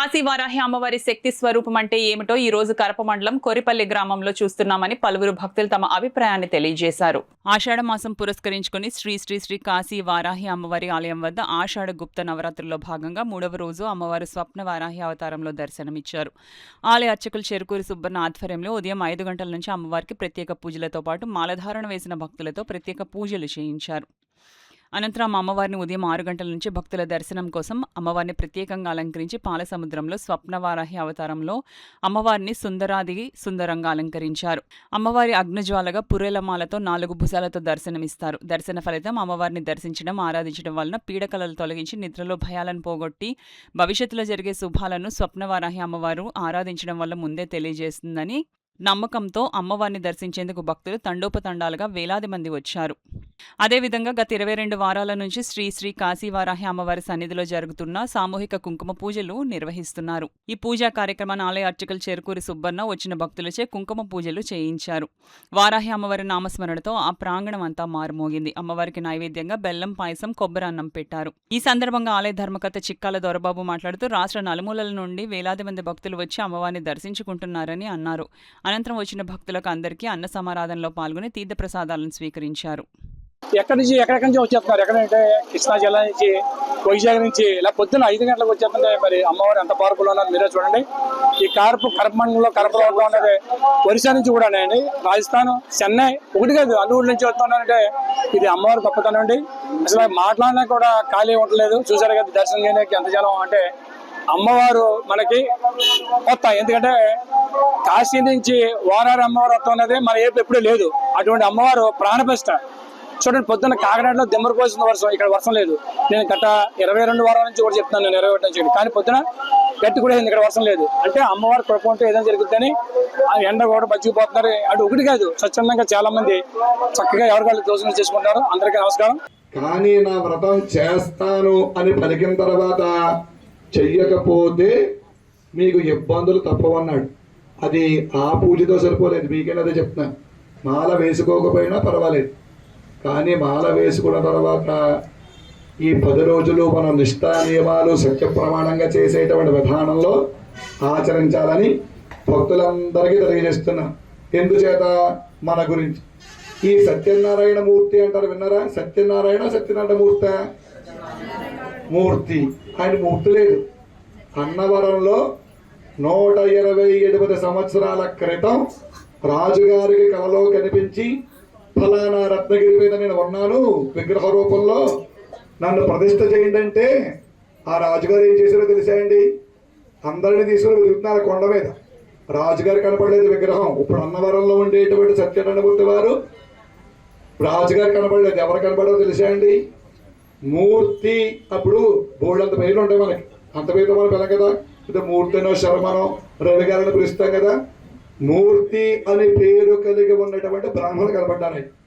కాశీవారాహి అమ్మవారి శక్తి స్వరూపం అంటే ఏమిటో ఈ రోజు కరప మండలం కొరిపల్లి గ్రామంలో చూస్తున్నామని పలువురు భక్తులు తమ అభిప్రాయాన్ని తెలియజేశారు. ఆషాఢ మాసం పురస్కరించుకుని శ్రీ శ్రీ శ్రీ కాశీ వారాహి అమ్మవారి ఆలయం వద్ద ఆషాఢ గుప్త నవరాత్రుల్లో భాగంగా 3వ రోజు అమ్మవారు స్వప్న వారాహి అవతారంలో దర్శనమిచ్చారు. ఆలయ అర్చకులు చెరుకూరి సుబ్బన్న ఆధ్వర్యంలో ఉదయం 5 గంటల నుంచి అమ్మవారికి ప్రత్యేక పూజలతో పాటు మాలధారణ వేసిన భక్తులతో ప్రత్యేక పూజలు చేయించారు. అనంతరం అమ్మవారిని ఉదయం 6 గంటల నుంచి భక్తుల దర్శనం కోసం అమ్మవారిని ప్రత్యేకంగా అలంకరించి పాలసముద్రంలో స్వప్నవారాహి అవతారంలో అమ్మవారిని సుందరంగా అలంకరించారు. అమ్మవారి అగ్నిజ్వాలగా పురేలమాలతో 4 భుజాలతో దర్శనమిస్తారు. దర్శన ఫలితం అమ్మవారిని దర్శించడం, ఆరాధించడం వలన పీడకలలు తొలగించి నిద్రలో భయాలను పోగొట్టి భవిష్యత్తులో జరిగే శుభాలను స్వప్నవారాహి అమ్మవారు ఆరాధించడం వల్ల ముందే తెలియజేస్తుందని నమ్మకంతో అమ్మవారిని దర్శించేందుకు భక్తులు తండోపతండాలుగా వేలాది మంది వచ్చారు. అదేవిధంగా గత 22 వారాల నుంచి శ్రీ శ్రీ కాశీవారాహి అమ్మవారి సన్నిధిలో జరుగుతున్న సామూహిక కుంకుమ పూజలు నిర్వహిస్తున్నారు. ఈ పూజా కార్యక్రమాన్ని ఆలయ అర్చకులు చెరుకూరి సుబ్బన్న వచ్చిన భక్తులచే కుంకుమ పూజలు చేయించారు. వారాహి అమ్మవారి నామస్మరణతో ఆ ప్రాంగణం అంతా మారుమోగింది. అమ్మవారికి నైవేద్యంగా బెల్లం పాయసం, కొబ్బరన్నం పెట్టారు. ఈ సందర్భంగా ఆలయ ధర్మకర్త చిక్కాల దొరబాబు మాట్లాడుతూ రాష్ట్ర నలుమూలల నుండి వేలాది మంది భక్తులు వచ్చి అమ్మవారిని దర్శించుకుంటున్నారని అన్నారు. అనంతరం వచ్చిన భక్తులకు అందరికీ అన్న సమారాధనలో పాల్గొని తీర్థప్రసాదాలను స్వీకరించారు. ఎక్కడి నుంచి వచ్చేస్తున్నారు. ఎక్కడంటే కృష్ణా జిల్లా నుంచి, వైజాగ్ నుంచి ఇలా పొద్దున్న 5 గంటలకు వచ్చేస్తుంటే మరి అమ్మవారు ఎంత పవర్ఫుల్ ఉన్నారు మీరే చూడండి. ఈ కరపమండలంలో కరపలో ఉన్నది ఒరిస్సా నుంచి కూడా అండి, రాజస్థాన్, చెన్నై ఒకటి కాదు అన్ని ఊళ్ళ నుంచి వస్తున్నారంటే ఇది అమ్మవారు గొప్పతనం అండి. అసలు మాట్లాడినా కూడా ఖాళీ ఉండలేదు. చూసారు కదా దర్శనం చేయడానికి ఎంత జనం అంటే అమ్మవారు మనకి కొత్త. ఎందుకంటే కాశీ నుంచి వారాహి అమ్మవారు వస్తాం అనేది మన ఏపు ఎప్పుడూ లేదు. అటువంటి అమ్మవారు ప్రాణప్రతిష్ఠ. చూడండి పొద్దున్న కాకినాడలో దిమ్మరు పోసిన వర్షం, ఇక్కడ వర్షం లేదు. నేను గత 22 వారాల నుంచి కూడా చెప్తున్నాను, నేను 21 నుంచి, కానీ పొద్దున గట్టి కూడా ఇక్కడ వర్షం లేదు. అంటే అమ్మవారు కృప ఉంటే ఏదైనా జరుగుతుందని ఆ ఎండ కూడా బచ్చిపోతున్నారు. అటు ఒకటి కాదు, స్వచ్ఛందంగా చాలా మంది చక్కగా ఎవరికాళ్ళు దోషం చేసుకుంటారు. అందరికీ నమస్కారం. కానీ నా వ్రతం చేస్తాను అని పలికిన తర్వాత చెయ్యకపోతే మీకు ఇబ్బందులు తప్పవన్నాడు. అది ఆ పూజతో సరిపోలేదు. మీకేనదే చెప్తున్నాను. మాల వేసుకోకపోయినా పర్వాలేదు, కానీ మాల వేసుకున్న తర్వాత ఈ 10 రోజులు మనం నిష్ఠా నియమాలు సత్య ప్రమాణంగా చేసేటువంటి విధానంలో ఆచరించాలని భక్తులందరికీ తెలియజేస్తున్నాం. ఎందుచేత మన గురించి ఈ సత్యనారాయణ మూర్తి అంటారు, విన్నారా? సత్యనారాయణ మూర్తి. ఆయన మూర్తి లేదు. అన్నవరంలో 128 సంవత్సరాల క్రితం రాజుగారికి కలలో కనిపించి ఫలానా రత్నగిరి మీద నేను ఉన్నాను విగ్రహ రూపంలో, నన్ను ప్రతిష్ఠ చేయండి అంటే ఆ రాజుగారు ఏం చేశారో తెలిసాయండి? అందరినీ తీసుకుని వెతుకుతున్నారు కొండ మీద. రాజుగారు కనపడలేదు విగ్రహం. ఇప్పుడు అన్నవరంలో ఉండేటువంటి సత్యనారాయణమూర్తి వారు రాజుగారు కనపడలేదు. ఎవరు కనపడో తెలిసాయండి? మూర్తి. అప్పుడు బోర్డు పేర్లు ఉంటాయి మనకి, అంత పేరుతో మనం వెళ్ళం కదా. మూర్తినో శర్మనో రవి గారిని పిలుస్తాం కదా. మూర్తి అనే పేరు కలిగి ఉన్నటువంటి బ్రాహ్మణులు కనపడ్డారు.